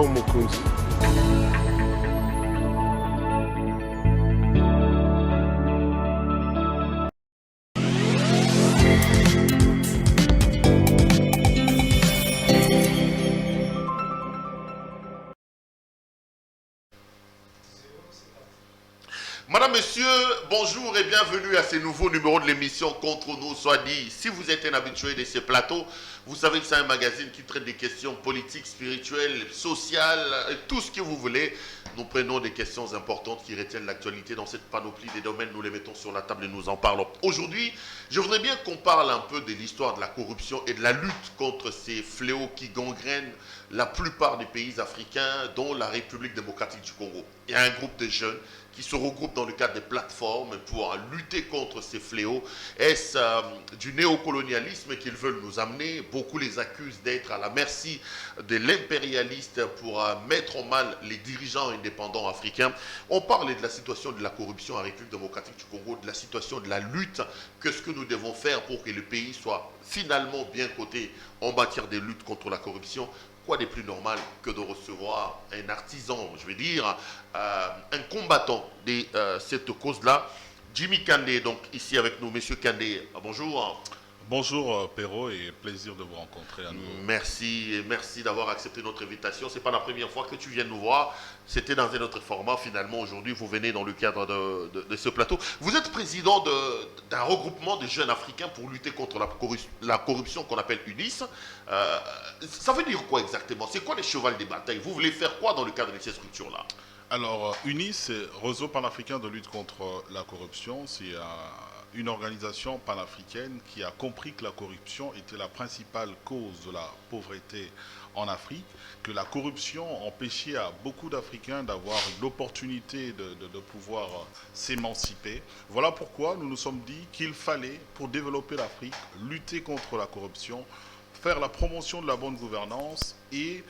Mokunzi. Madame, Monsieur, bonjour et bienvenue à ce nouveau numéro de l'émission Contre nous soit dit. Si vous êtes un habitué de ce plateau, vous savez que c'est un magazine qui traite des questions politiques, spirituelles, sociales, tout ce que vous voulez. Nous prenons des questions importantes qui retiennent l'actualité dans cette panoplie des domaines. Nous les mettons sur la table et nous en parlons. Aujourd'hui, je voudrais bien qu'on parle un peu de l'histoire de la corruption et de la lutte contre ces fléaux qui gangrènent la plupart des pays africains, dont la République démocratique du Congo. Il y a un groupe de jeunes qui se regroupent dans le cadre des plateformes pour lutter contre ces fléaux. Est-ce du néocolonialisme qu'ils veulent nous amener? Beaucoup les accusent d'être à la merci de l'impérialiste pour mettre en mal les dirigeants indépendants africains. On parle de la situation de la corruption en République démocratique du Congo, de la situation de la lutte. Qu'est-ce que nous devons faire pour que le pays soit finalement bien coté en matière de lutte contre la corruption? Quoi de plus normal que de recevoir un artisan, je veux dire, un combattant de cette cause-là. Jimmy Kandé, donc ici avec nous. Monsieur Kandé, bonjour. Bonjour Perrault et plaisir de vous rencontrer à nouveau. Merci, merci d'avoir accepté notre invitation. Ce n'est pas la première fois que tu viens nous voir. C'était dans un autre format. Finalement, aujourd'hui, vous venez dans le cadre de ce plateau. Vous êtes président d'un regroupement de jeunes africains pour lutter contre la corruption qu'on appelle UNIS. Ça veut dire quoi exactement? C'est quoi les chevals des batailles? Vous voulez faire quoi dans le cadre de ces structures-là? Alors, UNIS, c'est Réseau panafricain de lutte contre la corruption. C'est une organisation panafricaine qui a compris que la corruption était la principale cause de la pauvreté en Afrique, que la corruption empêchait à beaucoup d'Africains d'avoir l'opportunité de pouvoir s'émanciper. Voilà pourquoi nous nous sommes dit qu'il fallait, pour développer l'Afrique, lutter contre la corruption, faire la promotion de la bonne gouvernance et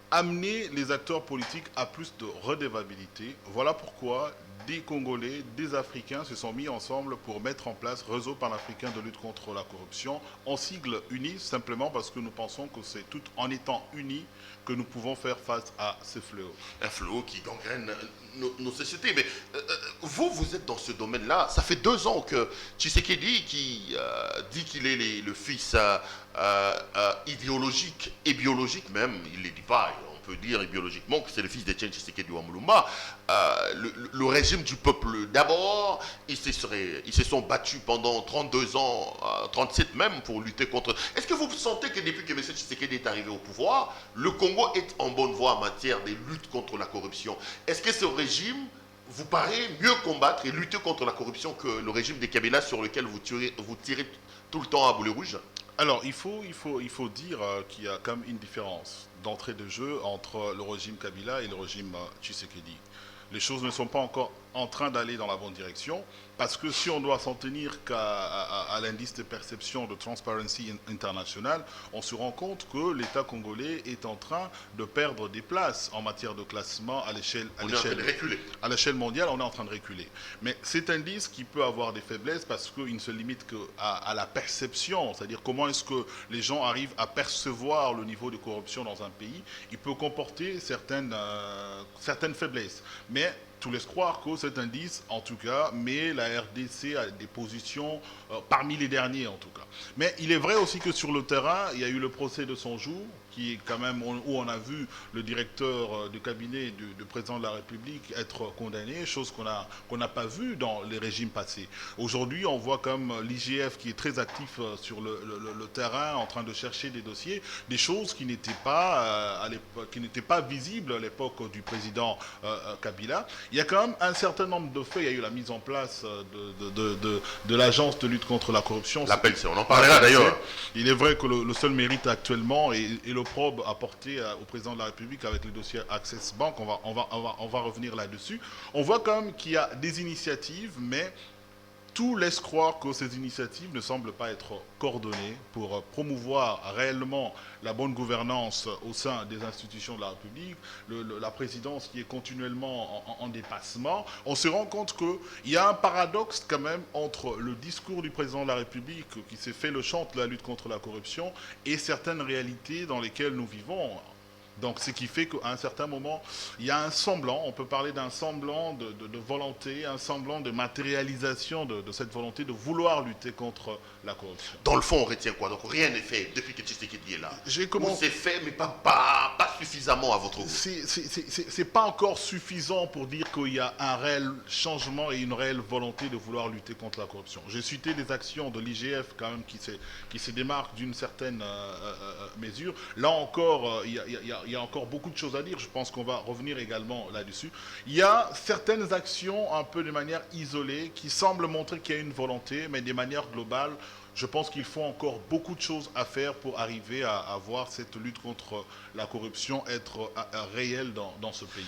amener les acteurs politiques à plus de redevabilité. Voilà pourquoi des Congolais, des Africains se sont mis ensemble pour mettre en place Réseau panafricain de lutte contre la corruption, en sigle UNIS, simplement parce que nous pensons que c'est tout en étant unis que nous pouvons faire face à ces fléaux. Un fléau qui gangrène nos sociétés. Mais vous êtes dans ce domaine-là. Ça fait 2 ans que Tshisekedi, qui dit qu'il est le fils idéologique et biologique même, il ne le dit pas, on peut dire biologiquement que c'est le fils d'Etienne Tshisekedi Wamulumba, le régime du peuple d'abord, ils se sont battus pendant 32 ans, 37 même, pour lutter contre... Est-ce que vous sentez que depuis que M. Tshisekedi est arrivé au pouvoir, le Congo est en bonne voie en matière de lutte contre la corruption? Est-ce que ce régime vous paraît mieux combattre et lutter contre la corruption que le régime des Kabila sur lequel vous tirez tout le temps à boulet rouge? Alors, il faut dire qu'il y a quand même une différence d'entrée de jeu entre le régime Kabila et le régime Tshisekedi. Les choses ne sont pas encore en train d'aller dans la bonne direction, parce que si on doit s'en tenir qu'à l'indice de perception de Transparency International, on se rend compte que l'État congolais est en train de perdre des places en matière de classement à l'échelle mondiale. On est en train de reculer. Mais cet indice qui peut avoir des faiblesses parce qu'il ne se limite qu'à la perception, c'est-à-dire comment est-ce que les gens arrivent à percevoir le niveau de corruption dans un pays, il peut comporter certaines faiblesses. Mais tout laisse croire que cet indice, en tout cas, met la RDC à des positions parmi les derniers, en tout cas. Mais il est vrai aussi que sur le terrain, il y a eu le procès de son jour, qui est quand même où on a vu le directeur de cabinet du président de la République être condamné, chose qu'on n'a pas vue dans les régimes passés. Aujourd'hui, on voit comme l'IGF qui est très actif sur le terrain, en train de chercher des dossiers, des choses qui n'étaient pas visibles à l'époque du président Kabila. Il y a quand même un certain nombre de faits. Il y a eu la mise en place de l'agence de lutte contre la corruption. L'appel, on en parlera d'ailleurs. Il est vrai que le seul mérite actuellement est l'opprobre apporté au président de la République avec le dossier Access Bank. On va revenir là-dessus. On voit quand même qu'il y a des initiatives, mais tout laisse croire que ces initiatives ne semblent pas être coordonnées pour promouvoir réellement la bonne gouvernance au sein des institutions de la République, la présidence qui est continuellement en dépassement. On se rend compte qu'il y a un paradoxe quand même entre le discours du président de la République qui s'est fait le chant de la lutte contre la corruption et certaines réalités dans lesquelles nous vivons. Donc, ce qui fait qu'à un certain moment, il y a un semblant, on peut parler d'un semblant de volonté, un semblant de matérialisation de cette volonté de vouloir lutter contre la corruption. Dans le fond, on retient quoi? Donc rien n'est fait depuis que Tshisekedi est là. Ou c'est fait, mais pas suffisamment à votre goût. C'est pas encore suffisant pour dire qu'il y a un réel changement et une réelle volonté de vouloir lutter contre la corruption. J'ai cité des actions de l'IGF quand même qui se démarquent d'une certaine mesure. Là encore, il y a encore beaucoup de choses à dire. Je pense qu'on va revenir également là-dessus. Il y a certaines actions un peu de manière isolée qui semblent montrer qu'il y a une volonté, mais de manière globale, je pense qu'il faut encore beaucoup de choses à faire pour arriver à voir cette lutte contre la corruption être réelle dans ce pays.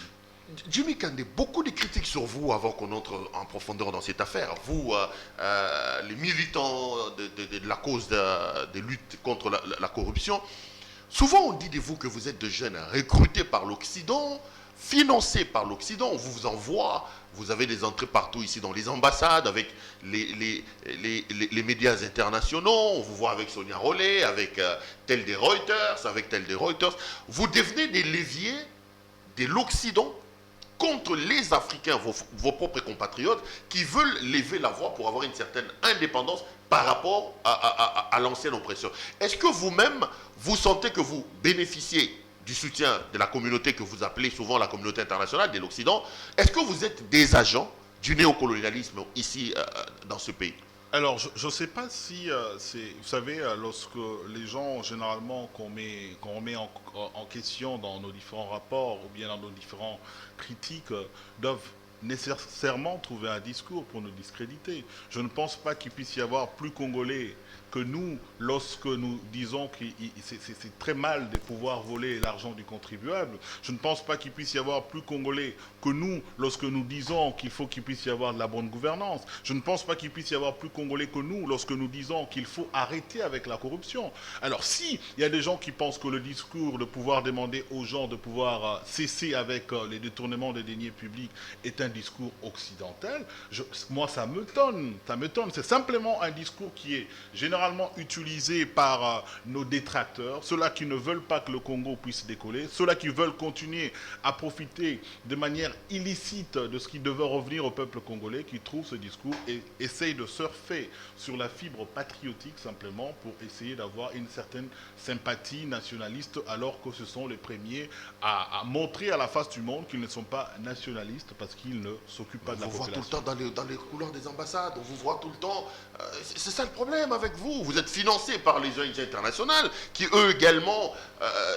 Jimmy Kandé, beaucoup de critiques sur vous avant qu'on entre en profondeur dans cette affaire. Vous, les militants de la cause de lutte contre la corruption, souvent on dit de vous que vous êtes de jeunes recrutés par l'Occident, financés par l'Occident, on vous envoie, vous avez des entrées partout ici dans les ambassades, avec les médias internationaux, on vous voit avec Sonia Rollet, avec tel des Reuters, avec tel des Reuters. Vous devenez des leviers de l'Occident contre les Africains, vos propres compatriotes, qui veulent lever la voix pour avoir une certaine indépendance par rapport à l'ancienne oppression. Est-ce que vous-même, vous sentez que vous bénéficiez du soutien de la communauté que vous appelez souvent la communauté internationale, de l'Occident? Est-ce que vous êtes des agents du néocolonialisme ici, dans ce pays? Alors, je ne sais pas si c'est... Vous savez, lorsque les gens, généralement, qu'on remet en question dans nos différents rapports ou bien dans nos différents critiques, doivent nécessairement trouver un discours pour nous discréditer. Je ne pense pas qu'il puisse y avoir plus congolais que nous, lorsque nous disons que c'est très mal de pouvoir voler l'argent du contribuable. Je ne pense pas qu'il puisse y avoir plus congolais que nous, lorsque nous disons qu'il faut qu'il puisse y avoir de la bonne gouvernance. Je ne pense pas qu'il puisse y avoir plus congolais que nous, lorsque nous disons qu'il faut arrêter avec la corruption. Alors, si il y a des gens qui pensent que le discours de pouvoir demander aux gens de pouvoir cesser avec les détournements des deniers publics est un discours occidental, moi, ça m'étonne. C'est simplement un discours qui est généralement utilisé par nos détracteurs, ceux-là qui ne veulent pas que le Congo puisse décoller, ceux-là qui veulent continuer à profiter de manière illicite de ce qui devait revenir au peuple congolais, qui trouvent ce discours et essayent de surfer sur la fibre patriotique simplement pour essayer d'avoir une certaine sympathie nationaliste, alors que ce sont les premiers à montrer à la face du monde qu'ils ne sont pas nationalistes parce qu'ils ne s'occupent pas de la population. On vous voit tout le temps dans les couloirs des ambassades, on vous voit tout le temps. C'est ça le problème avec vous. Vous êtes financé par les ONG internationales qui, eux également,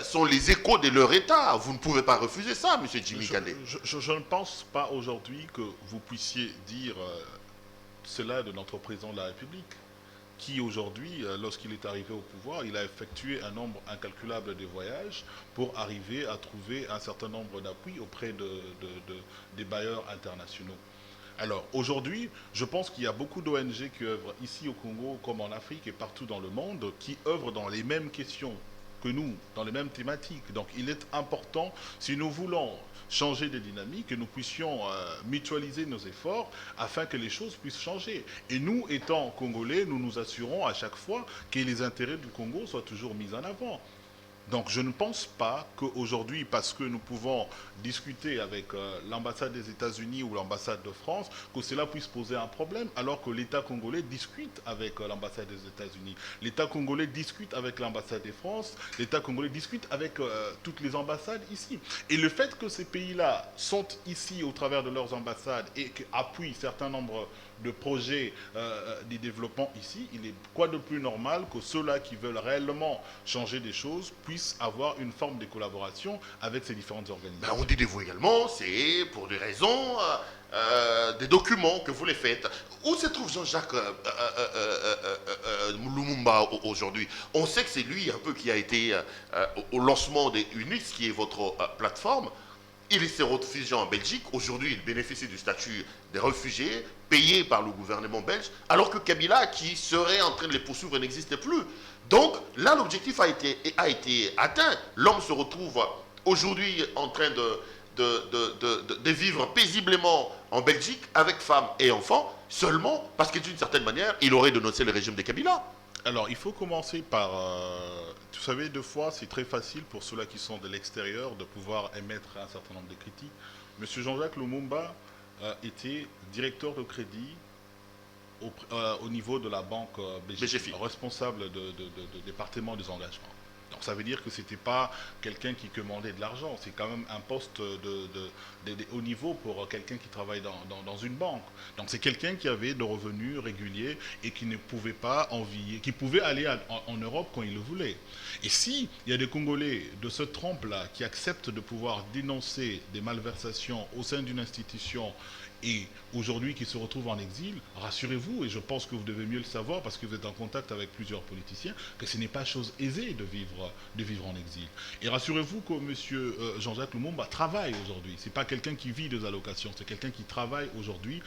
sont les échos de leur État. Vous ne pouvez pas refuser ça, M. Jimmy Kandé. Je ne pense pas aujourd'hui que vous puissiez dire cela de notre président de la République, qui aujourd'hui, lorsqu'il est arrivé au pouvoir, il a effectué un nombre incalculable de voyages pour arriver à trouver un certain nombre d'appuis auprès des bailleurs internationaux. Alors aujourd'hui, je pense qu'il y a beaucoup d'ONG qui œuvrent ici au Congo comme en Afrique et partout dans le monde, qui œuvrent dans les mêmes questions que nous, dans les mêmes thématiques. Donc il est important, si nous voulons changer de dynamique, que nous puissions mutualiser nos efforts afin que les choses puissent changer. Et nous, étant Congolais, nous nous assurons à chaque fois que les intérêts du Congo soient toujours mis en avant. Donc je ne pense pas qu'aujourd'hui, parce que nous pouvons discuter avec l'ambassade des États-Unis ou l'ambassade de France, que cela puisse poser un problème, alors que l'État congolais discute avec l'ambassade des États-Unis. L'État congolais discute avec l'ambassade de France, l'État congolais discute avec toutes les ambassades ici. Et le fait que ces pays-là sont ici au travers de leurs ambassades et qu'appuient certains nombres de projets de développement ici, il est quoi de plus normal que ceux-là qui veulent réellement changer des choses puissent avoir une forme de collaboration avec ces différentes organisations. Ben, on dit de vous également, c'est pour des raisons, des documents que vous les faites. Où se trouve Jean-Jacques Lumumba aujourd'hui? On sait que c'est lui un peu qui a été au lancement des UNIS, qui est votre plateforme. Il s'est réfugié en Belgique. Aujourd'hui, il bénéficie du statut des réfugiés, payé par le gouvernement belge, alors que Kabila, qui serait en train de les poursuivre, n'existait plus. Donc là, l'objectif a été atteint. L'homme se retrouve aujourd'hui en train de vivre paisiblement en Belgique avec femmes et enfants, seulement parce que d'une certaine manière, il aurait dénoncé le régime de Kabila. Alors, il faut commencer par... vous savez, deux fois, c'est très facile pour ceux-là qui sont de l'extérieur de pouvoir émettre un certain nombre de critiques. Monsieur Jean-Jacques Lumumba était directeur de crédit au niveau de la banque BGFI, responsable de département des engagements. Donc ça veut dire que ce n'était pas quelqu'un qui commandait de l'argent, c'est quand même un poste de haut niveau pour quelqu'un qui travaille dans une banque. Donc c'est quelqu'un qui avait de revenus réguliers et qui ne pouvait pas envier, qui pouvait aller en Europe quand il le voulait. Et si il y a des Congolais de ce trempe-là qui acceptent de pouvoir dénoncer des malversations au sein d'une institution et aujourd'hui qui se retrouvent en exil, rassurez-vous, et je pense que vous devez mieux le savoir parce que vous êtes en contact avec plusieurs politiciens, que ce n'est pas chose aisée de vivre en exil. Et rassurez-vous que M. Jean-Jacques Lumumba travaille aujourd'hui. Ce n'est pas quelqu'un qui vit des allocations, c'est quelqu'un qui travaille aujourd'hui.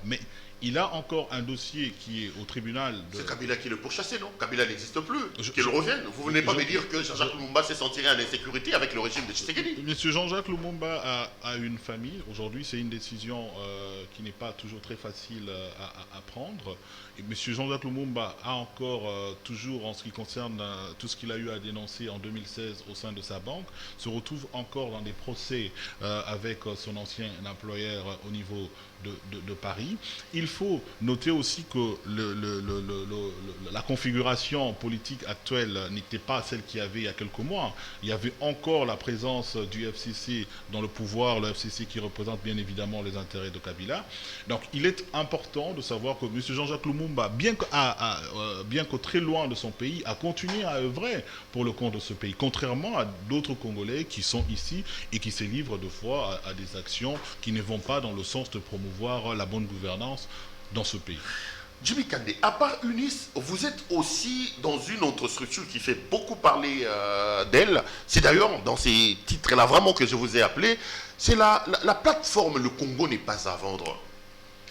Mais il a encore un dossier qui est au tribunal. C'est Kabila qui le pourchassait, non? Kabila n'existe plus. Qu'il revienne. Vous ne venez pas me dire que Jean-Jacques Lumumba s'est senti en insécurité avec le régime de Tshisekedi. M. Jean-Jacques Lumumba a une famille. Aujourd'hui, c'est une décision qui n'est pas toujours très facile à prendre. Et M. Jean-Jacques Lumumba a encore, toujours en ce qui concerne tout ce qu'il a eu à dénoncer en 2016 au sein de sa banque, se retrouve encore dans des procès avec son ancien employeur au niveau de Paris. Il faut noter aussi que la configuration politique actuelle n'était pas celle qu'il y avait il y a quelques mois. Il y avait encore la présence du FCC dans le pouvoir, le FCC qui représente bien évidemment les intérêts de Kabila. Donc il est important de savoir que M. Jean-Jacques Lumumba, bien que très loin de son pays, a continué à œuvrer pour le compte de ce pays, contrairement à d'autres Congolais qui sont ici et qui se livrent de fois à des actions qui ne vont pas dans le sens de promouvoir la bonne gouvernance dans ce pays. Jimmy Kandé, à part UNIS, vous êtes aussi dans une autre structure qui fait beaucoup parler d'elle. C'est d'ailleurs dans ces titres-là vraiment que je vous ai appelé. C'est la plateforme Le Congo n'est pas à vendre.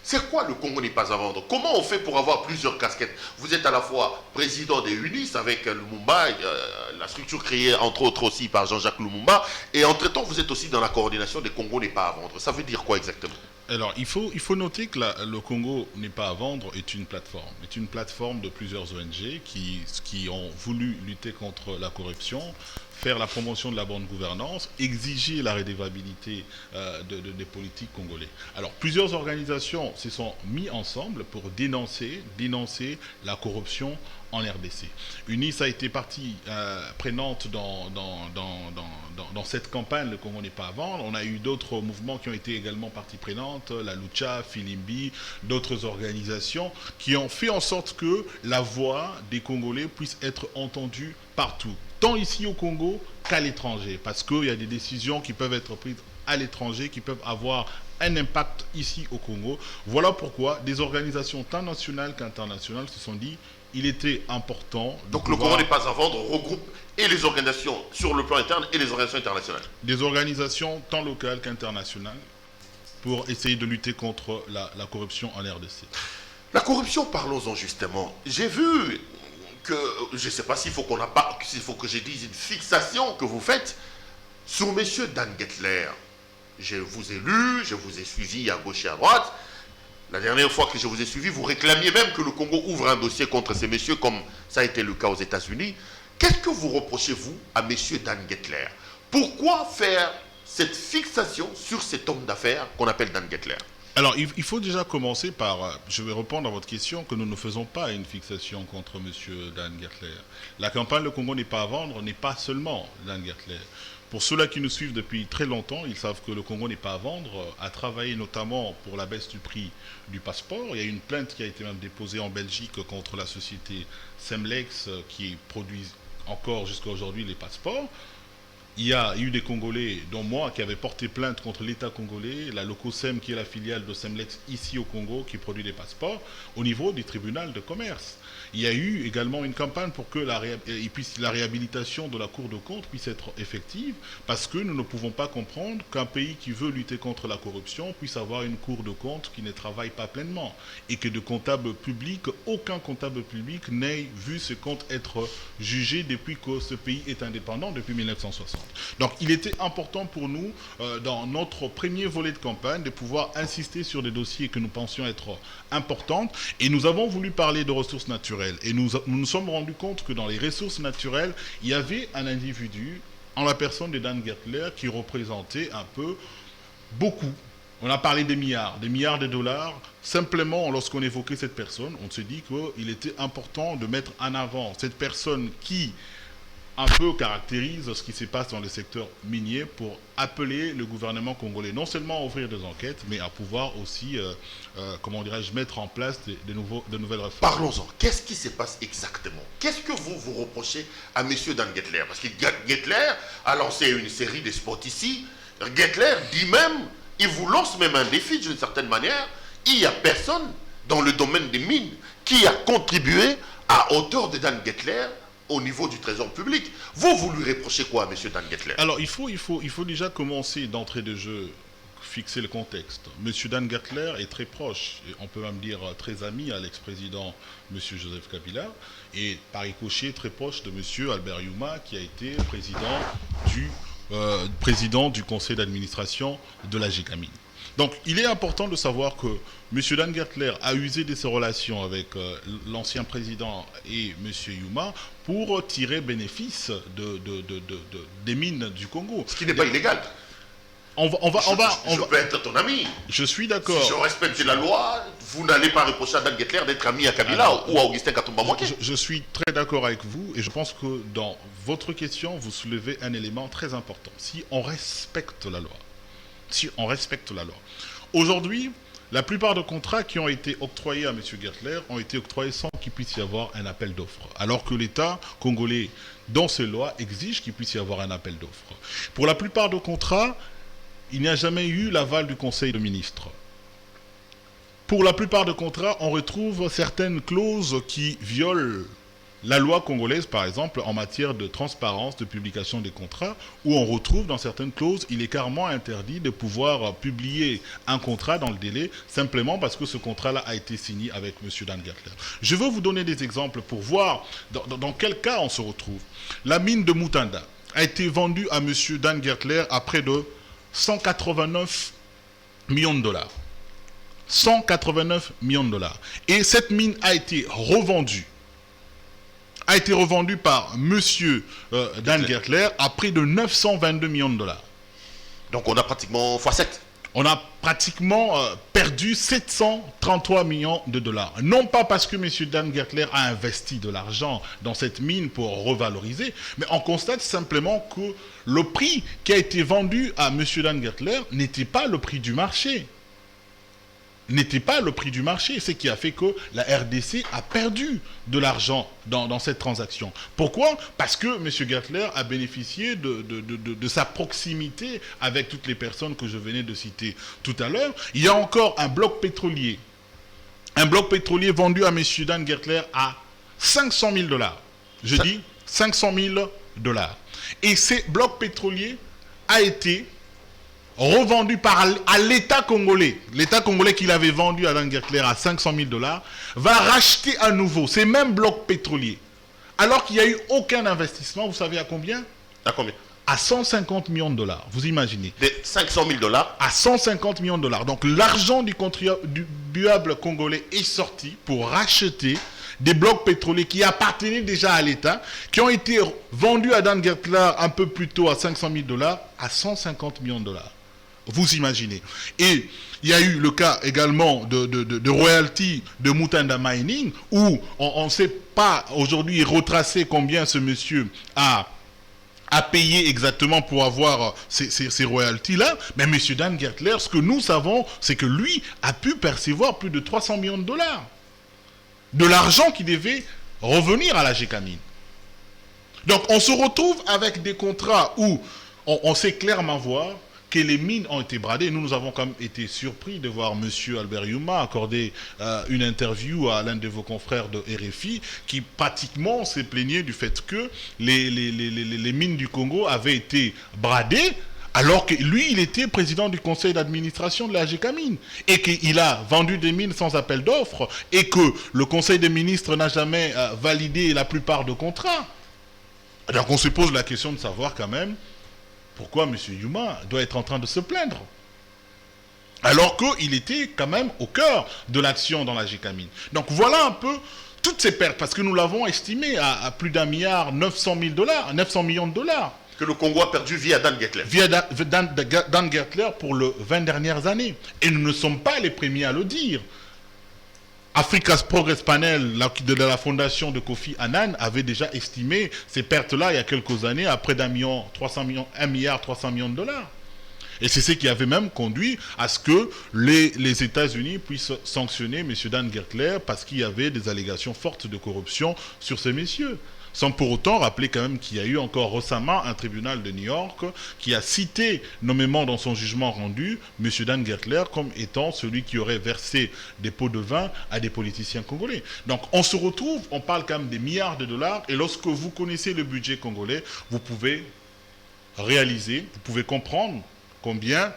C'est quoi Le Congo n'est pas à vendre? Comment on fait pour avoir plusieurs casquettes? Vous êtes à la fois président des UNIS avec Lumumba, la structure créée entre autres aussi par Jean-Jacques Lumumba, et entre-temps vous êtes aussi dans la coordination des Congo n'est pas à vendre. Ça veut dire quoi exactement? Alors, il faut noter que le Congo n'est pas à vendre est une plateforme de plusieurs ONG qui ont voulu lutter contre la corruption, faire la promotion de la bonne gouvernance, exiger la redevabilité des politiques congolais. Alors, plusieurs organisations se sont mises ensemble pour dénoncer la corruption en RDC. UNIS a été partie prenante dans cette campagne, le Congo n'est pas à vendre. On a eu d'autres mouvements qui ont été également partie prenante, la Lucha, Filimbi, d'autres organisations qui ont fait en sorte que la voix des Congolais puisse être entendue partout, tant ici au Congo qu'à l'étranger, parce qu'il y a des décisions qui peuvent être prises à l'étranger, qui peuvent avoir un impact ici au Congo. Voilà pourquoi des organisations tant nationales qu'internationales se sont dit il était important. Donc le Congo n'est pas à vendre, regroupe et les organisations sur le plan interne et les organisations internationales. Des organisations tant locales qu'internationales pour essayer de lutter contre la corruption en RDC. La corruption, parlons-en justement. J'ai vu que, je ne sais pas s'il faut que je dise une fixation que vous faites sur M. Dan Gettler. Je vous ai lu, je vous ai suivi à gauche et à droite. La dernière fois que je vous ai suivi, vous réclamiez même que le Congo ouvre un dossier contre ces messieurs, comme ça a été le cas aux États-Unis. Qu'est-ce que vous reprochez, vous, à M. Dan Gettler? Pourquoi faire cette fixation sur cet homme d'affaires qu'on appelle Dan Gettler? Alors, il faut déjà commencer par, je vais répondre à votre question, que nous ne faisons pas une fixation contre M. Dan Gettler. La campagne Le Congo n'est pas à vendre n'est pas seulement Dan Gettler. Pour ceux-là qui nous suivent depuis très longtemps, ils savent que le Congo n'est pas à vendre, a travaillé notamment pour la baisse du prix du passeport. Il y a une plainte qui a été même déposée en Belgique contre la société Semlex qui produit encore jusqu'à aujourd'hui les passeports. Il y a eu des Congolais, dont moi, qui avaient porté plainte contre l'État congolais, la Locosem, qui est la filiale de Semlex ici au Congo, qui produit des passeports, au niveau du tribunal de commerce. Il y a eu également une campagne pour que la réhabilitation de la Cour de compte puisse être effective, parce que nous ne pouvons pas comprendre qu'un pays qui veut lutter contre la corruption puisse avoir une Cour de compte qui ne travaille pas pleinement, et que de comptable public, aucun comptable public n'ait vu ce compte être jugé depuis que ce pays est indépendant, depuis 1960. Donc il était important pour nous, dans notre premier volet de campagne, de pouvoir insister sur des dossiers que nous pensions être importants. Et nous avons voulu parler de ressources naturelles. Et nous nous sommes rendus compte que dans les ressources naturelles, il y avait un individu, en la personne de Dan Gertler, qui représentait un peu beaucoup. On a parlé des milliards de dollars. Simplement, lorsqu'on évoquait cette personne, on se dit qu'il était important de mettre en avant cette personne qui un peu caractérise ce qui se passe dans le secteur minier pour appeler le gouvernement congolais non seulement à ouvrir des enquêtes, mais à pouvoir aussi, comment dirais-je, mettre en place de nouvelles réformes. Parlons-en. Qu'est-ce qui se passe exactement? Qu'est-ce que vous reprochez à M. Dan Gertler? Parce que Gertler a lancé une série de spots ici. Gertler dit même, il vous lance même un défi d'une certaine manière. Il n'y a personne dans le domaine des mines qui a contribué à hauteur de Dan Gertler au niveau du trésor public. Vous lui reprochez quoi, M. Dan Gertler? Alors, il faut déjà commencer d'entrée de jeu, fixer le contexte. M. Dan Gertler est très proche, et on peut même dire très ami à l'ex-président M. Joseph Kabila, et par ricochet très proche de M. Albert Youma, qui a été président du conseil d'administration de la GECAMINE. Donc, il est important de savoir que M. Dan Gertler a usé de ses relations avec l'ancien président et M. Youma pour tirer bénéfice des mines du Congo. Ce qui n'est pas illégal. Je peux être ton ami. Je suis d'accord. Si je respecte la loi, vous n'allez pas reprocher à Dan Gertler d'être ami à Kabila ou à Augustin Katumba Moké. Je suis très d'accord avec vous et je pense que dans votre question, vous soulevez un élément très important. Si on respecte la loi, aujourd'hui, la plupart des contrats qui ont été octroyés à M. Gertler ont été octroyés sans qu'il puisse y avoir un appel d'offres. Alors que l'État congolais, dans ses lois, exige qu'il puisse y avoir un appel d'offres. Pour la plupart des contrats, il n'y a jamais eu l'aval du Conseil de ministres. Pour la plupart des contrats, on retrouve certaines clauses qui violent la loi congolaise, par exemple, en matière de transparence, de publication des contrats, où on retrouve dans certaines clauses, il est carrément interdit de pouvoir publier un contrat dans le délai, simplement parce que ce contrat-là a été signé avec M. Dan Gertler. Je veux vous donner des exemples pour voir dans quel cas on se retrouve. La mine de Mutanda a été vendue à M. Dan Gertler à près de 189 millions de dollars. 189 millions de dollars. Et cette mine a été revendue par M. Dan Gertler à près de 922 millions de dollars. Donc on a pratiquement x7. On a pratiquement perdu 733 millions de dollars. Non pas parce que M. Dan Gertler a investi de l'argent dans cette mine pour revaloriser, mais on constate simplement que le prix qui a été vendu à M. Dan Gertler n'était pas le prix du marché. Ce qui a fait que la RDC a perdu de l'argent dans cette transaction. Pourquoi? Parce que M. Gertler a bénéficié de sa proximité avec toutes les personnes que je venais de citer tout à l'heure. Il y a encore un bloc pétrolier. Un bloc pétrolier vendu à M. Dan Gertler à 500 000 dollars. Je dis 500 000 dollars. Et ce bloc pétrolier a été revendu à l'État congolais. L'État congolais qui l'avait vendu à Dan Gertler à 500 000 dollars va racheter à nouveau ces mêmes blocs pétroliers. Alors qu'il n'y a eu aucun investissement, vous savez à combien? À combien? À 150 millions de dollars, vous imaginez. De 500 000 dollars à 150 millions de dollars. Donc l'argent du contribuable congolais est sorti pour racheter des blocs pétroliers qui appartenaient déjà à l'État, qui ont été vendus à Dan Gertler un peu plus tôt à 500 000 dollars, à 150 millions de dollars. Vous imaginez. Et il y a eu le cas également de royalty de Mutanda Mining, où on ne sait pas aujourd'hui retracer combien ce monsieur a payé exactement pour avoir ces royalties-là. Mais M. Dan Gertler, ce que nous savons, c'est que lui a pu percevoir plus de 300 millions de dollars. De l'argent qui devait revenir à la GECAMINE. Donc on se retrouve avec des contrats où on sait clairement voir que les mines ont été bradées. Nous avons quand même été surpris de voir M. Albert Youma accorder une interview à l'un de vos confrères de RFI qui pratiquement s'est plaigné du fait que les mines du Congo avaient été bradées alors que lui, il était président du conseil d'administration de la GECAMINE et qu'il a vendu des mines sans appel d'offres et que le conseil des ministres n'a jamais validé la plupart de contrats. Donc on se pose la question de savoir quand même pourquoi M. Yuma doit être en train de se plaindre? Alors qu'il était quand même au cœur de l'action dans la GECAMINE. Donc voilà un peu toutes ces pertes, parce que nous l'avons estimé à plus d'1 milliard 900 millions de dollars. Que le Congo a perdu via Dan Gettler. Via Dan Gettler pour les 20 dernières années. Et nous ne sommes pas les premiers à le dire. Africa's Progress Panel de la fondation de Kofi Annan avait déjà estimé ces pertes-là il y a quelques années à près d'1 milliard 300 millions de dollars. Et c'est ce qui avait même conduit à ce que les États-Unis puissent sanctionner M. Dan Gettler parce qu'il y avait des allégations fortes de corruption sur ces messieurs. Sans pour autant rappeler quand même qu'il y a eu encore récemment un tribunal de New York qui a cité nommément dans son jugement rendu M. Dan Gettler comme étant celui qui aurait versé des pots de vin à des politiciens congolais. Donc on se retrouve, on parle quand même des milliards de dollars, et lorsque vous connaissez le budget congolais, vous pouvez réaliser, vous pouvez comprendre combien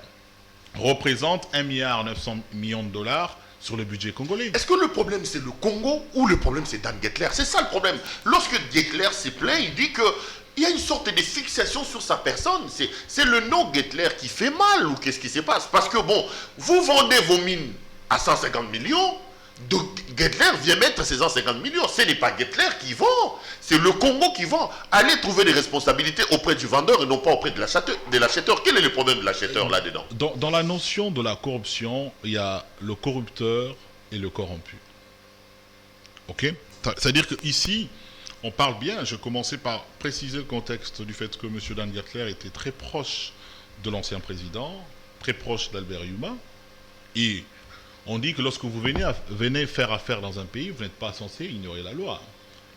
représente 1 milliard 900 millions de dollars sur le budget congolais. Est-ce que le problème c'est le Congo ou le problème c'est Dan Gettler? C'est ça le problème. Lorsque Gettler s'est plaint, il dit qu'il y a une sorte de fixation sur sa personne. C'est le nom Gettler qui fait mal, ou qu'est-ce qui se passe? Parce que bon, vous vendez vos mines à 150 millions, donc Gettler vient mettre ses 150 millions. Ce n'est pas Gettler qui vend, c'est le Congo qui vend. Allez trouver des responsabilités auprès du vendeur et non pas auprès de l'acheteur. Quel est le problème de l'acheteur là-dedans? Dans la notion de la corruption, il y a le corrupteur et le corrompu. Ok? C'est-à-dire qu'ici, on parle bien, je commençais par préciser le contexte du fait que M. Dan Gettler était très proche de l'ancien président, très proche d'Albert Yuma, et on dit que lorsque vous venez faire affaire dans un pays, vous n'êtes pas censé ignorer la loi.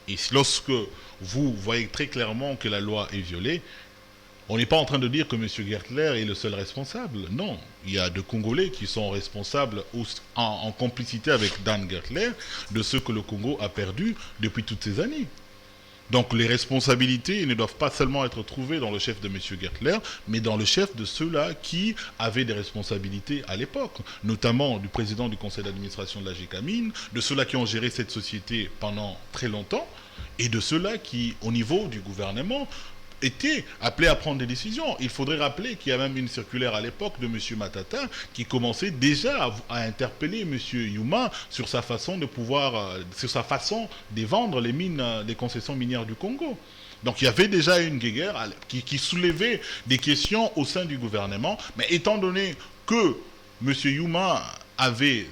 Et lorsque vous voyez très clairement que la loi est violée, on n'est pas en train de dire que M. Gettler est le seul responsable. Non, il y a des Congolais qui sont responsables en complicité avec Dan Gettler de ce que le Congo a perdu depuis toutes ces années. Donc les responsabilités ne doivent pas seulement être trouvées dans le chef de M. Gettler, mais dans le chef de ceux-là qui avaient des responsabilités à l'époque, notamment du président du conseil d'administration de la GECAMINE, de ceux-là qui ont géré cette société pendant très longtemps, et de ceux-là qui, au niveau du gouvernement, étaient appelés à prendre des décisions. Il faudrait rappeler qu'il y a même une circulaire à l'époque de M. Matata qui commençait déjà à interpeller M. Yuma sur sa façon de vendre les mines, les concessions minières du Congo. Donc il y avait déjà une guerre qui soulevait des questions au sein du gouvernement, mais étant donné que M. Yuma avait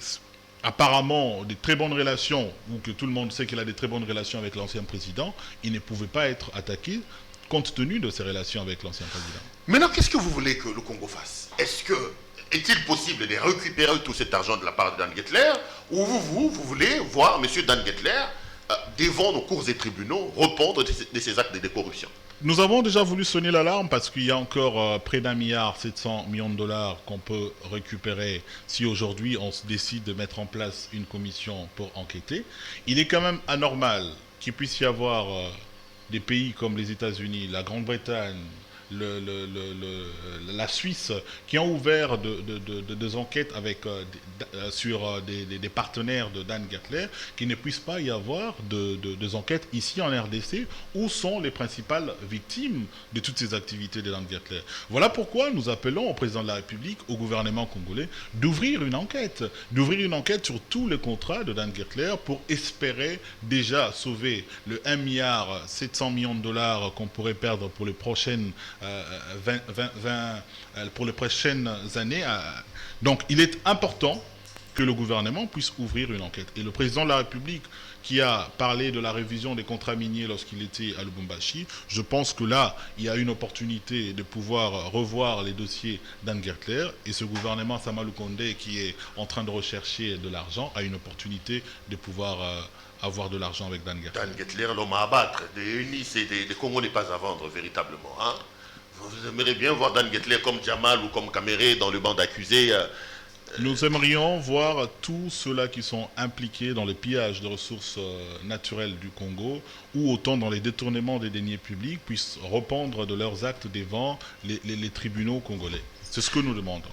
apparemment des très bonnes relations, ou que tout le monde sait qu'il a des très bonnes relations avec l'ancien président, il ne pouvait pas être attaqué compte tenu de ses relations avec l'ancien président. Maintenant, qu'est-ce que vous voulez que le Congo fasse? Est-il possible de récupérer tout cet argent de la part de Dan Gettler, ou vous voulez voir M. Dan Gettler devant nos cours et tribunaux répondre de ses actes de corruption? Nous avons déjà voulu sonner l'alarme parce qu'il y a encore près d'1 milliard 700 millions de dollars qu'on peut récupérer si aujourd'hui on se décide de mettre en place une commission pour enquêter. Il est quand même anormal qu'il puisse y avoir des pays comme les États-Unis, la Grande-Bretagne, la Suisse, qui ont ouvert des enquêtes sur des partenaires de Dan Gettler, qu'il ne puisse pas y avoir des enquêtes ici en RDC, où sont les principales victimes de toutes ces activités de Dan Gettler. Voilà pourquoi nous appelons au président de la République, au gouvernement congolais, d'ouvrir une enquête sur tous les contrats de Dan Gettler pour espérer déjà sauver le 1 milliard 700 millions de dollars qu'on pourrait perdre pour les prochaines pour les prochaines années. Donc il est important que le gouvernement puisse ouvrir une enquête. Et le président de la République qui a parlé de la révision des contrats miniers lorsqu'il était à Lubumbashi, je pense que là, il y a une opportunité de pouvoir revoir les dossiers Dan Gettler, et ce gouvernement Sama Lukonde qui est en train de rechercher de l'argent a une opportunité de pouvoir avoir de l'argent avec Dan Gettler. Dan Gettler, l'homme à abattre, des unis, des Congo n'est pas à vendre véritablement. Hein? Vous aimeriez bien voir Dan Gettler comme Jamal ou comme Kamere dans le banc d'accusés. Nous aimerions voir tous ceux-là qui sont impliqués dans le pillage de ressources naturelles du Congo ou autant dans les détournements des deniers publics puissent répondre de leurs actes devant les tribunaux congolais. C'est ce que nous demandons.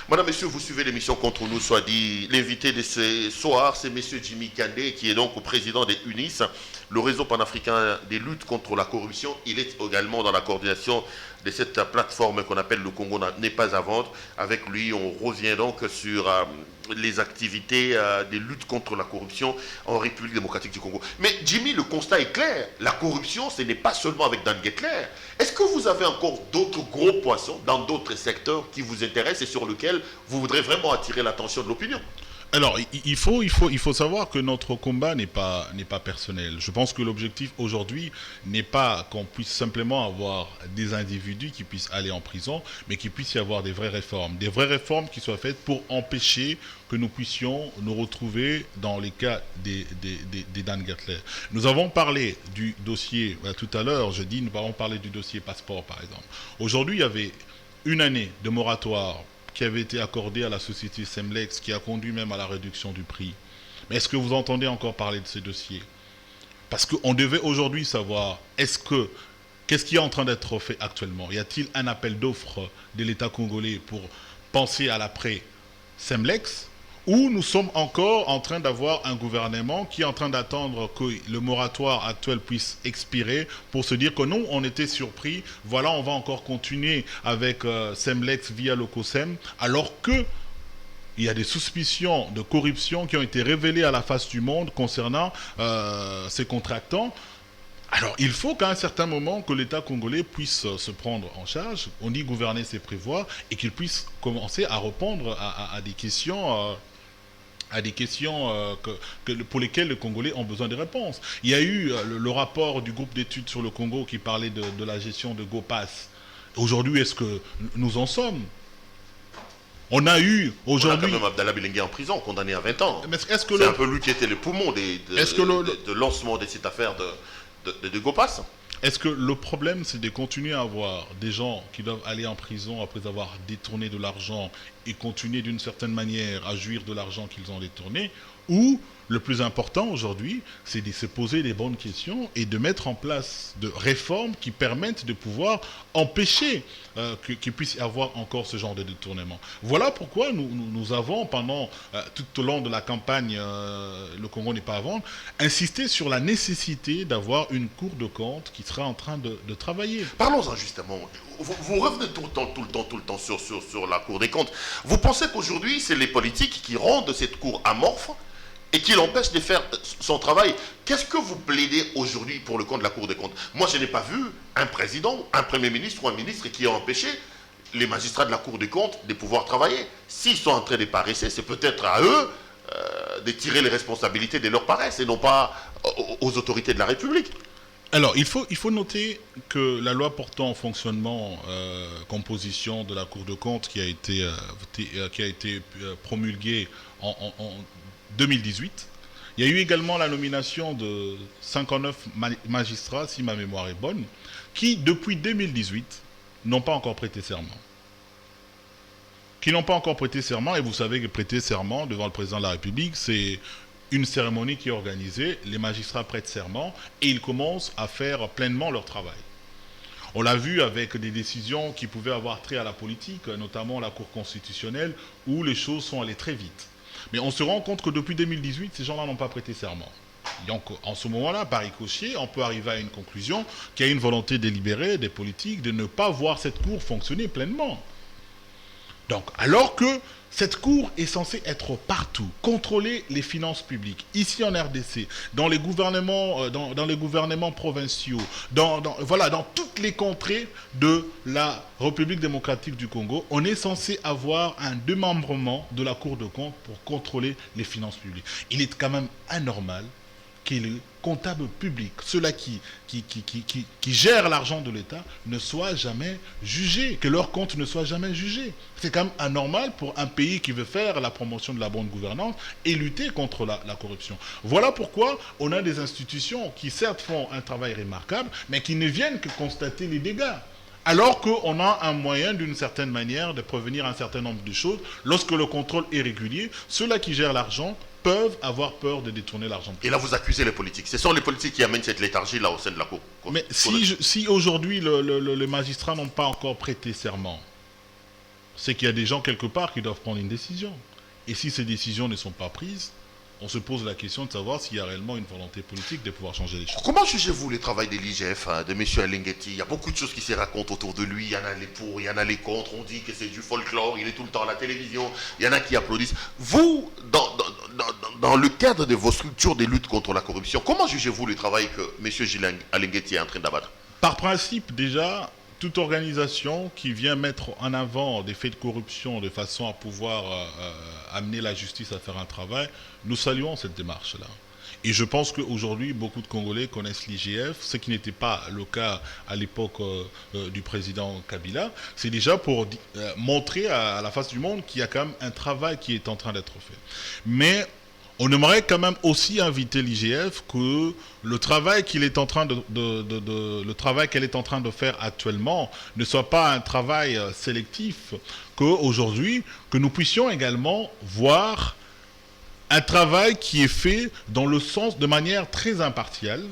Madame, Monsieur, vous suivez l'émission Contre nous, soit dit. L'invité de ce soir, c'est Monsieur Jimmy Kandé, qui est donc président des UNIS. le réseau panafricain des luttes contre la corruption. Il est également dans la coordination de cette plateforme qu'on appelle le Congo n'est pas à vendre. Avec lui, on revient donc sur les activités des luttes contre la corruption en République démocratique du Congo. Mais Jimmy, le constat est clair. La corruption, ce n'est pas seulement avec Dan Gettler. Est-ce que vous avez encore d'autres gros poissons dans d'autres secteurs qui vous intéressent et sur lesquels vous voudrez vraiment attirer l'attention de l'opinion? Alors, il faut savoir que notre combat n'est pas personnel. Je pense que l'objectif aujourd'hui n'est pas qu'on puisse simplement avoir des individus qui puissent aller en prison, mais qu'il puisse y avoir des vraies réformes. Des vraies réformes qui soient faites pour empêcher que nous puissions nous retrouver dans les cas des Dan Gettler. Nous avons parlé du dossier, tout à l'heure, nous avons parlé du dossier passeport, par exemple. Aujourd'hui, il y avait une année de moratoire qui avait été accordé à la société Semlex, qui a conduit même à la réduction du prix. Mais est-ce que vous entendez encore parler de ces dossiers? Parce qu'on devait aujourd'hui savoir, qu'est-ce qui est en train d'être fait actuellement? Y a-t-il un appel d'offres de l'État congolais pour penser à l'après Semlex? Ou nous sommes encore en train d'avoir un gouvernement qui est en train d'attendre que le moratoire actuel puisse expirer pour se dire que non, on était surpris, voilà, on va encore continuer avec Semlex via le COSEM, alors que il y a des suspicions de corruption qui ont été révélées à la face du monde concernant ces contractants. Alors, il faut qu'à un certain moment que l'État congolais puisse se prendre en charge, on dit gouverner c'est prévoir, et qu'il puisse commencer à répondre à des questions... pour lesquelles les Congolais ont besoin de réponses. Il y a eu le rapport du groupe d'études sur le Congo qui parlait de la gestion de GoPass. Aujourd'hui, est-ce que nous en sommes? On a eu aujourd'hui... On a quand même Abdallah Bilengue en prison, condamné à 20 ans. C'est un peu lui qui était le poumon de lancement de cette affaire de GoPass. Est-ce que le problème, c'est de continuer à avoir des gens qui doivent aller en prison après avoir détourné de l'argent et continuer d'une certaine manière à jouir de l'argent qu'ils ont détourné, ou le plus important aujourd'hui, c'est de se poser les bonnes questions et de mettre en place de réformes qui permettent de pouvoir empêcher qu'il puisse y avoir encore ce genre de détournement. Voilà pourquoi nous avons, pendant tout au long de la campagne Le Congo n'est pas à vendre, insisté sur la nécessité d'avoir une Cour de compte qui sera en train de travailler. Parlons-en justement. Vous revenez tout le temps sur la Cour des comptes. Vous pensez qu'aujourd'hui, c'est les politiques qui rendent cette Cour amorphe et qui l'empêche de faire son travail? Qu'est-ce que vous plaidez aujourd'hui pour le compte de la Cour des comptes? Moi, je n'ai pas vu un président, un premier ministre ou un ministre qui a empêché les magistrats de la Cour des comptes de pouvoir travailler. S'ils sont en train de paresser, c'est peut-être à eux de tirer les responsabilités de leur paresse et non pas aux autorités de la République. Alors, il faut noter que la loi portant en fonctionnement, composition de la Cour de compte qui a été promulguée en 2018, il y a eu également la nomination de 59 magistrats, si ma mémoire est bonne, qui, depuis 2018, n'ont pas encore prêté serment. Et vous savez que prêter serment devant le président de la République, c'est une cérémonie qui est organisée, les magistrats prêtent serment et ils commencent à faire pleinement leur travail. On l'a vu avec des décisions qui pouvaient avoir trait à la politique, notamment la Cour constitutionnelle, où les choses sont allées très vite. Mais on se rend compte que depuis 2018, ces gens-là n'ont pas prêté serment. Donc, en ce moment-là, par ricochet, on peut arriver à une conclusion qu'il y a une volonté délibérée des politiques de ne pas voir cette Cour fonctionner pleinement. Donc, alors que cette Cour est censée être partout, contrôler les finances publiques, ici en RDC, dans les gouvernements, dans les gouvernements provinciaux, dans toutes les contrées de la République démocratique du Congo, on est censé avoir un démembrement de la Cour de compte pour contrôler les finances publiques. Il est quand même anormal que les comptables publics, ceux-là qui gèrent l'argent de l'État, ne soient jamais jugés, que leurs comptes ne soient jamais jugés. C'est quand même anormal pour un pays qui veut faire la promotion de la bonne gouvernance et lutter contre la corruption. Voilà pourquoi on a des institutions qui certes font un travail remarquable, mais qui ne viennent que constater les dégâts. Alors qu'on a un moyen, d'une certaine manière, de prévenir un certain nombre de choses. Lorsque le contrôle est régulier, ceux-là qui gèrent l'argent peuvent avoir peur de détourner l'argent. Et là, vous accusez les politiques. Ce sont les politiques qui amènent cette léthargie là au sein de la Cour. Mais si aujourd'hui les magistrats n'ont pas encore prêté serment, c'est qu'il y a des gens quelque part qui doivent prendre une décision. Et si ces décisions ne sont pas prises, on se pose la question de savoir s'il y a réellement une volonté politique de pouvoir changer les choses. Comment jugez-vous le travail de l'IGF, de M. Alinghetti? Il y a beaucoup de choses qui se racontent autour de lui. Il y en a les pour, il y en a les contre. On dit que c'est du folklore, il est tout le temps à la télévision. Il y en a qui applaudissent. Vous, dans le cadre de vos structures de lutte contre la corruption, comment jugez-vous le travail que M. Gilles Alinghetti est en train d'abattre? Par principe, déjà, toute organisation qui vient mettre en avant des faits de corruption de façon à pouvoir amener la justice à faire un travail, nous saluons cette démarche-là. Et je pense qu'aujourd'hui, beaucoup de Congolais connaissent l'IGF, ce qui n'était pas le cas à l'époque du président Kabila. C'est déjà pour montrer à la face du monde qu'il y a quand même un travail qui est en train d'être fait. Mais on aimerait quand même aussi inviter l'IGF que le travail qu'elle est en train de faire actuellement ne soit pas un travail sélectif, qu'aujourd'hui, que nous puissions également voir un travail qui est fait dans le sens de manière très impartiale,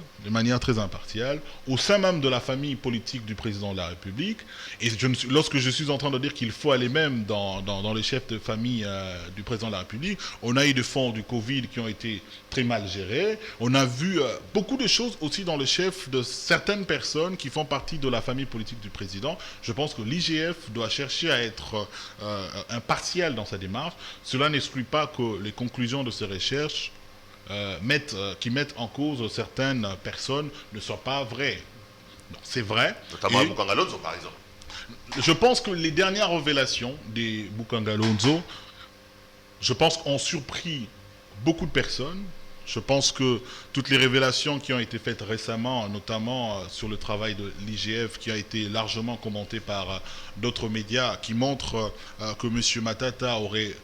au sein même de la famille politique du président de la République. Et lorsque je suis en train de dire qu'il faut aller même dans les chefs de famille du président de la République, on a eu des fonds du Covid qui ont été très mal gérés. On a vu beaucoup de choses aussi dans le chef de certaines personnes qui font partie de la famille politique du président. Je pense que l'IGF doit chercher à être impartial dans sa démarche. Cela n'exclut pas que les conclusions de ces recherches qui mettent en cause certaines personnes ne soient pas vraies. C'est vrai. Notamment à Bukangalonzo, par exemple. Je pense que les dernières révélations des Bukangalonzo, je pense, ont surpris beaucoup de personnes. Je pense que toutes les révélations qui ont été faites récemment, notamment sur le travail de l'IGF, qui a été largement commenté par d'autres médias, qui montrent que M. Matata aurait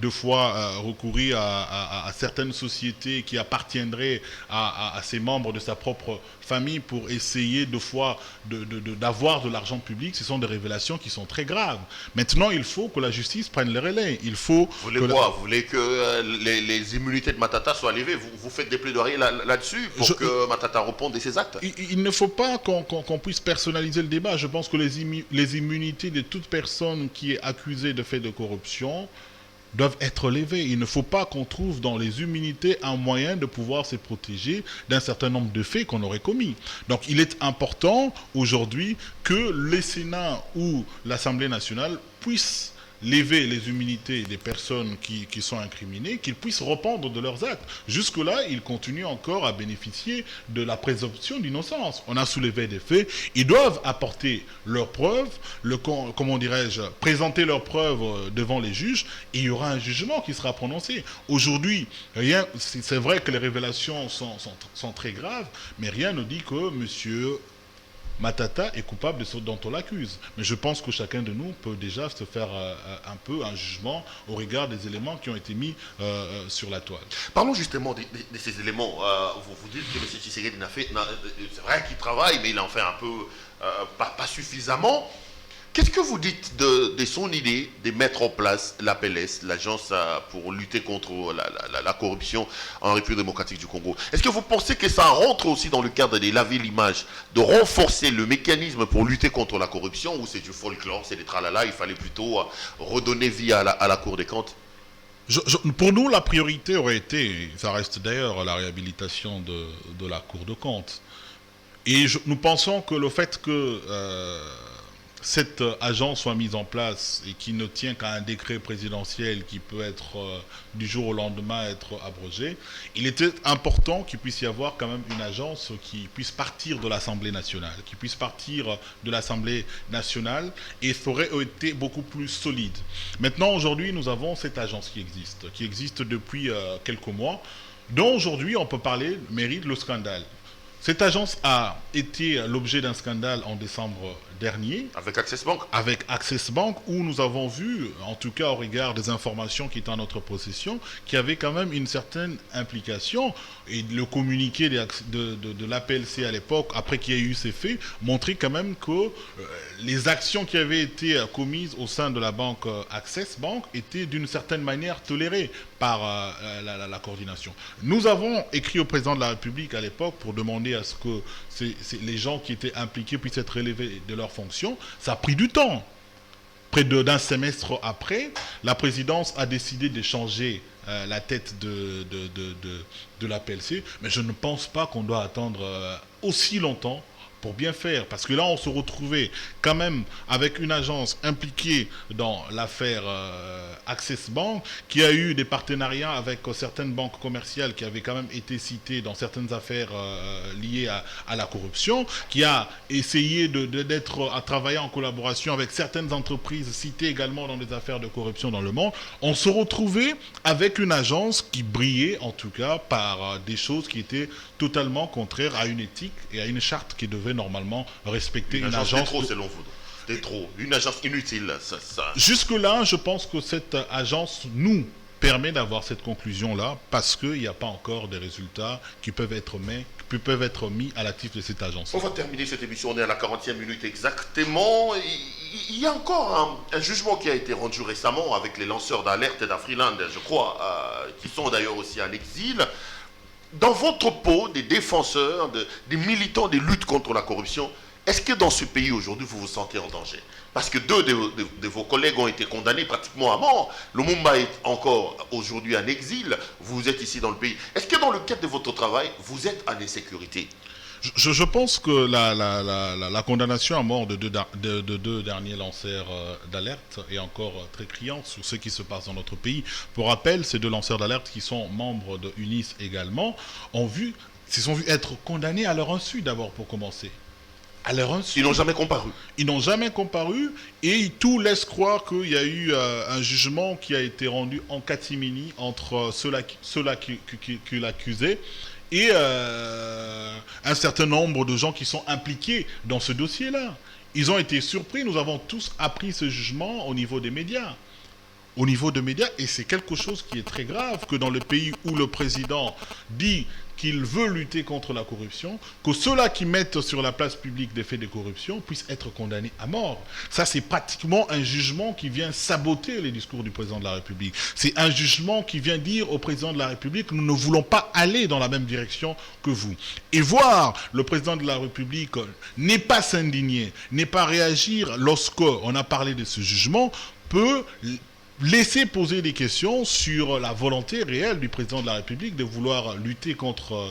deux fois recouru à certaines sociétés qui appartiendraient à ses membres de sa propre famille pour essayer deux fois d'avoir de l'argent public. Ce sont des révélations qui sont très graves. Maintenant, il faut que la justice prenne le relais. Il faut Vous voulez quoi? Vous voulez que les immunités de Matata soient levées? Vous faites des plaidoiries là-dessus pour que Matata réponde de ses actes? Il ne faut pas qu'on puisse personnaliser le débat. Je pense que les immunités de toute personne qui est accusée de faits de corruption doivent être levées. Il ne faut pas qu'on trouve dans les immunités un moyen de pouvoir se protéger d'un certain nombre de faits qu'on aurait commis. Donc il est important aujourd'hui que le Sénat ou l'Assemblée nationale puissent lever les immunités des personnes qui sont incriminées, qu'ils puissent répondre de leurs actes. Jusque-là, ils continuent encore à bénéficier de la présomption d'innocence. On a soulevé des faits, ils doivent apporter leurs preuves, comment dirais-je, présenter leurs preuves devant les juges, et il y aura un jugement qui sera prononcé. Aujourd'hui, c'est vrai que les révélations sont très graves, mais rien ne dit que monsieur Matata est coupable de ce dont on l'accuse. Mais je pense que chacun de nous peut déjà se faire un peu un jugement au regard des éléments qui ont été mis sur la toile. Parlons justement de ces éléments. Vous dites que M. Tshisekedi c'est vrai qu'il travaille, mais il en fait un peu, pas suffisamment. Qu'est-ce que vous dites de son idée de mettre en place l'APLS, l'agence pour lutter contre la corruption en République démocratique du Congo? Est-ce que vous pensez que ça rentre aussi dans le cadre de laver l'image, de renforcer le mécanisme pour lutter contre la corruption, ou c'est du folklore, c'est des tralala, il fallait plutôt redonner vie à la Cour des comptes? Pour nous, la priorité aurait été, ça reste d'ailleurs, la réhabilitation de la Cour des comptes. Et nous pensons que le fait que cette agence soit mise en place et qui ne tient qu'à un décret présidentiel qui peut être du jour au lendemain être abrogé, il était important qu'il puisse y avoir quand même une agence qui puisse partir de l'Assemblée nationale, et ça aurait été beaucoup plus solide. Maintenant, aujourd'hui, nous avons cette agence qui existe depuis quelques mois, dont aujourd'hui on peut parler, mérite le scandale. Cette agence a été l'objet d'un scandale en décembre dernier. Avec Access Bank. Avec Access Bank, où nous avons vu, en tout cas au regard des informations qui étaient en notre possession, qu'il y avait quand même une certaine implication. Et le communiqué de l'APLC à l'époque, après qu'il y ait eu ces faits, montrait quand même que les actions qui avaient été commises au sein de la banque Access Bank étaient d'une certaine manière tolérées par la coordination. Nous avons écrit au président de la République à l'époque pour demander à ce que les gens qui étaient impliqués puissent être relevés de leurs fonctions. Ça a pris du temps. près d'un semestre après, la présidence a décidé de changer la tête de la PLC, mais je ne pense pas qu'on doit attendre aussi longtemps pour bien faire, parce que là on se retrouvait quand même avec une agence impliquée dans l'affaire Access Bank, qui a eu des partenariats avec certaines banques commerciales qui avaient quand même été citées dans certaines affaires liées à la corruption, qui a essayé à travailler en collaboration avec certaines entreprises citées également dans des affaires de corruption dans le monde. On se retrouvait avec une agence qui brillait en tout cas par des choses qui étaient totalement contraires à une éthique et à une charte qui devait normalement respecter une agence. C'était trop, selon vous. C'était trop. Une agence inutile. Jusque-là, je pense que cette agence nous permet d'avoir cette conclusion-là parce qu'il n'y a pas encore des résultats qui peuvent être mis à l'actif de cette agence. On va terminer cette émission, on est à la 40e minute exactement. Il y a encore un jugement qui a été rendu récemment avec les lanceurs d'alerte d'Afriland, je crois, qui sont d'ailleurs aussi en exil. Dans votre peau, des défenseurs, des militants des luttes contre la corruption, est-ce que dans ce pays aujourd'hui, vous vous sentez en danger? Parce que deux de vos collègues ont été condamnés pratiquement à mort. Lumumba est encore aujourd'hui en exil. Vous êtes ici dans le pays. Est-ce que dans le cadre de votre travail, vous êtes en insécurité? Je pense que la condamnation à mort de deux derniers lanceurs d'alerte est encore très criante sur ce qui se passe dans notre pays. Pour rappel, ces deux lanceurs d'alerte qui sont membres de UNIS également, se sont vus être condamnés à leur insu d'abord pour commencer. À leur insu. Ils n'ont jamais comparu. Ils n'ont jamais comparu et tout laisse croire qu'il y a eu un jugement qui a été rendu en catimini entre ceux-là qui l'accusaient et un certain nombre de gens qui sont impliqués dans ce dossier-là. Ils ont été surpris, nous avons tous appris ce jugement au niveau des médias. Et c'est quelque chose qui est très grave, que dans le pays où le président dit qu'il veut lutter contre la corruption, que ceux-là qui mettent sur la place publique des faits de corruption puissent être condamnés à mort. Ça, c'est pratiquement un jugement qui vient saboter les discours du président de la République. C'est un jugement qui vient dire au président de la République, nous ne voulons pas aller dans la même direction que vous. Et voir le président de la République n'est pas s'indigner, n'est pas réagir lorsqu'on a parlé de ce jugement, peut laisser poser des questions sur la volonté réelle du président de la République de vouloir lutter contre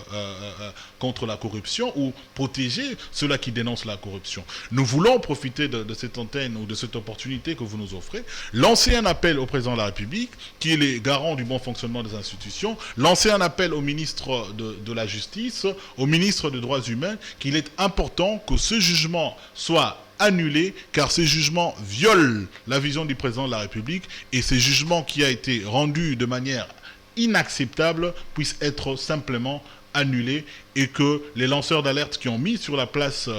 la corruption ou protéger ceux-là qui dénoncent la corruption. Nous voulons profiter de cette antenne ou de cette opportunité que vous nous offrez, lancer un appel au président de la République, qui est le garant du bon fonctionnement des institutions, lancer un appel au ministre de la Justice, au ministre des Droits humains, qu'il est important que ce jugement soit annulé, car ces jugements violent la vision du président de la République et ces jugements qui a été rendu de manière inacceptable puissent être simplement annulés et que les lanceurs d'alerte qui ont mis sur la place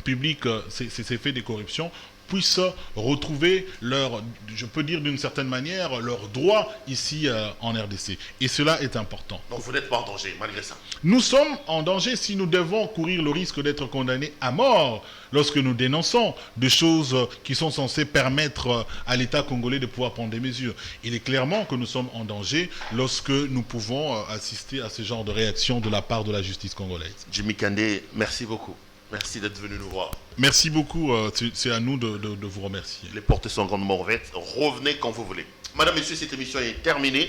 publique ces faits de corruption puissent retrouver je peux dire d'une certaine manière, leurs droits ici en RDC. Et cela est important. Donc vous n'êtes pas en danger, malgré ça? Nous sommes en danger si nous devons courir le risque d'être condamnés à mort lorsque nous dénonçons des choses qui sont censées permettre à l'État congolais de pouvoir prendre des mesures. Il est clairement que nous sommes en danger lorsque nous pouvons assister à ce genre de réaction de la part de la justice congolaise. Jimmy Kandé, merci beaucoup. Merci d'être venu nous voir. Merci beaucoup. C'est à nous de vous remercier. Les portes sont grandement ouvertes. Revenez quand vous voulez. Madame, Messieurs, cette émission est terminée.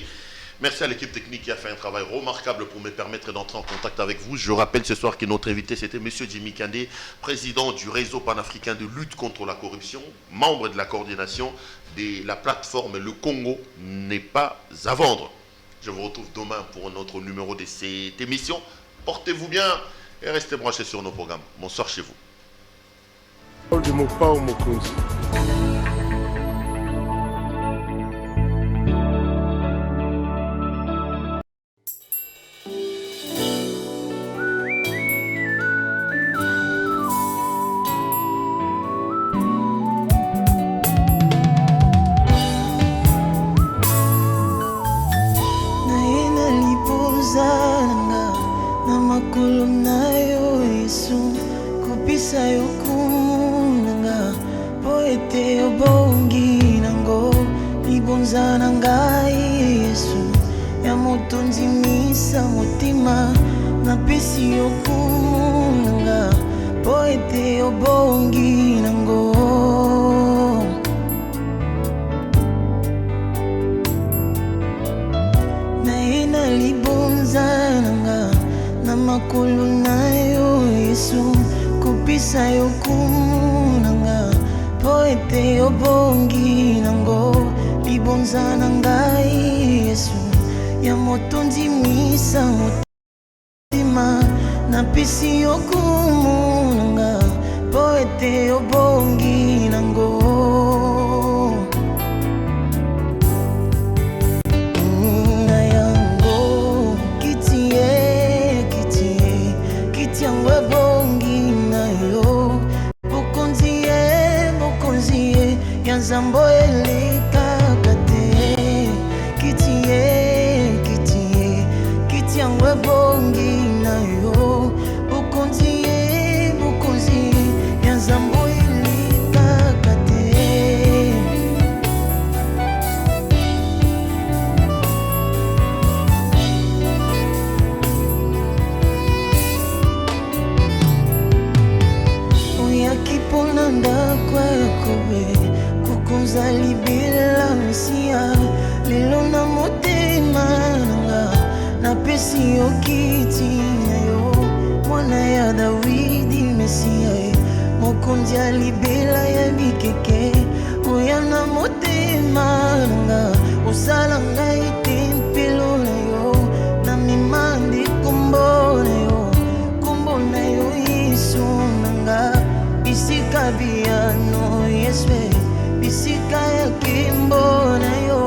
Merci à l'équipe technique qui a fait un travail remarquable pour me permettre d'entrer en contact avec vous. Je rappelle ce soir que notre invité, c'était M. Jimmy Kandé, président du réseau panafricain de lutte contre la corruption, membre de la coordination de la plateforme Le Congo n'est pas à vendre. Je vous retrouve demain pour un autre numéro de cette émission. Portez-vous bien et restez branchés sur nos programmes. Bonsoir chez vous. obongi nango libonza na ngai Yesu ya moto ndimisa motima napesi yo kumunanga po ete obongi nango na yango kitie yango ebongi na yo bokonzie ya nzambo elekaka te kitie yango ebongi na yo bokonzie ya nzambo elekaka te oyaki mpona ndako ya kobe kokonza libela mesia lelo na motema nanga napesi yo kiti na yo mwana ya Dawidi mesia mokonzi ya libela ya bikeke oya na motema nanga osala ngai tempelo na yo na mimandi kombo na yo Yesu nanga bisika biano yeswe bisika ya kimbo na yo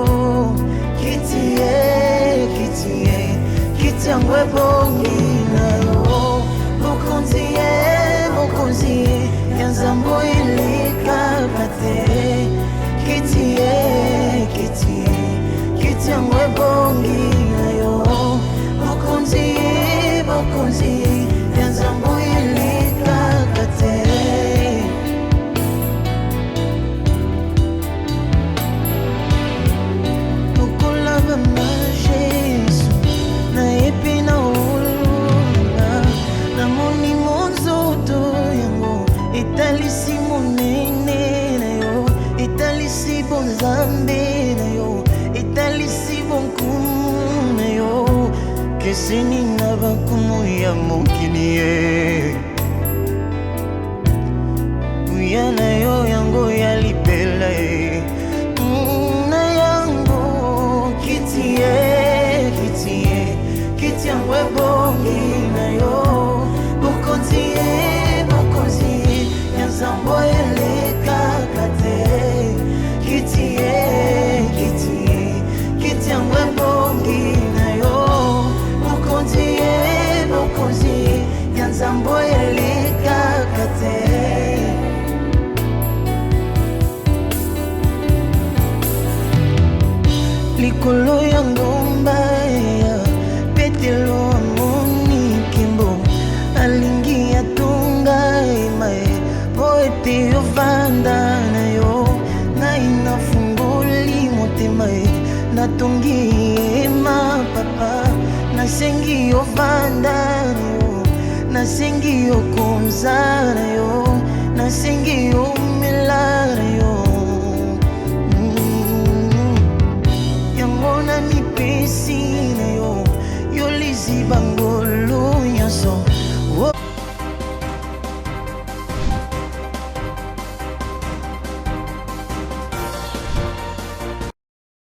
kitie yango ebongi na yo bokonzi ya nzambo elekaka te kitie yango ebongi na yo bokonzi ya nzambo elekaka te okolaba majesu na epi na olona namoni monzoto yango etalisi monene na yo etalisi bonzambe na yo etalisi bonkumu na yo keseni na bankumu ya mokili ye uya na yo yango ya libela ye na yango kitie yango ebongi na yo bokonzi ya nzambo elekaka te kitie yango ebongi na yo bokonzi ya nzambo elekaka te likolo ya ngomba ya petelo amoni kimbo alingi atunga emae po ete ovanda na yo ngai nafungoli motema natongi ema papa nasengi ovanda na yo nasengi okonza na yo nasengi